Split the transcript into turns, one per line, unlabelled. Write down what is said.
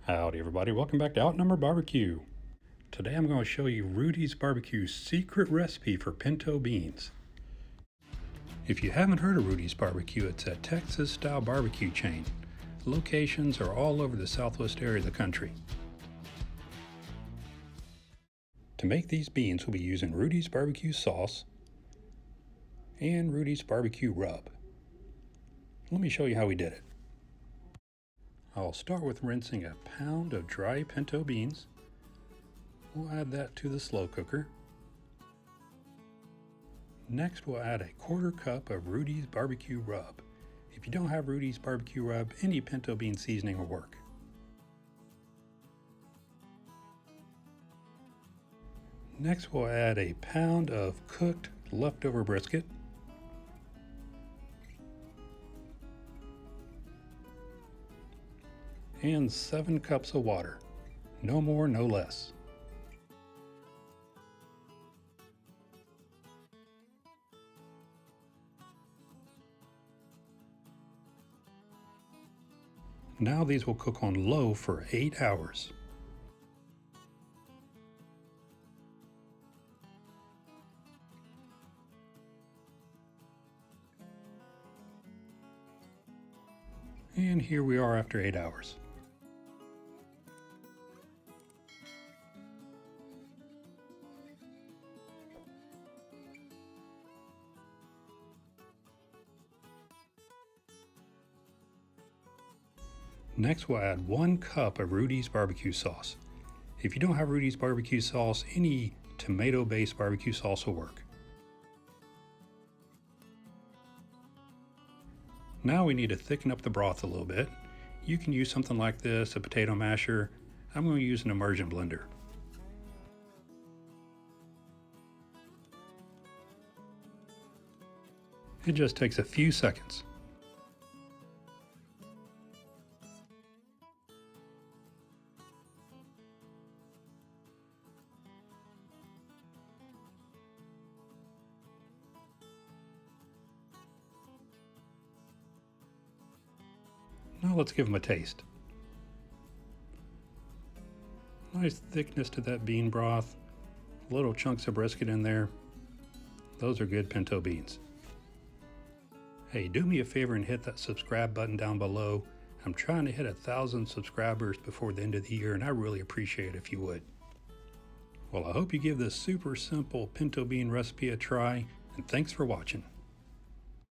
Howdy everybody, welcome back to Outnumbered Barbecue. Today I'm going to show you Rudy's Barbecue's secret recipe for pinto beans. If you haven't heard of Rudy's Barbecue, it's a Texas-style barbecue chain. Locations are all over the southwest area of the country. To make these beans, we'll be using Rudy's barbecue sauce and Rudy's barbecue rub. Let me show you how we did it. I'll start with rinsing a pound of dry pinto beans. We'll add that to the slow cooker. Next, we'll add a quarter cup of Rudy's barbecue rub. If you don't have Rudy's barbecue rub, any pinto bean seasoning will work. Next, we'll add a pound of cooked leftover brisket. And 7 cups of water. No more, no less. Now these will cook on low for 8 hours. And here we are after 8 hours. Next, we'll add 1 cup of Rudy's barbecue sauce. If you don't have Rudy's barbecue sauce, any tomato-based barbecue sauce will work. Now we need to thicken up the broth a little bit. You can use something like this, a potato masher. I'm going to use an immersion blender. It just takes a few seconds. Now let's give them a taste. Nice thickness to that bean broth. Little chunks of brisket in there. Those are good pinto beans. Hey, do me a favor and hit that subscribe button down below. I'm trying to hit 1,000 subscribers before the end of the year, and I really appreciate it if you would. Well, I hope you give this super simple pinto bean recipe a try, and thanks for watching.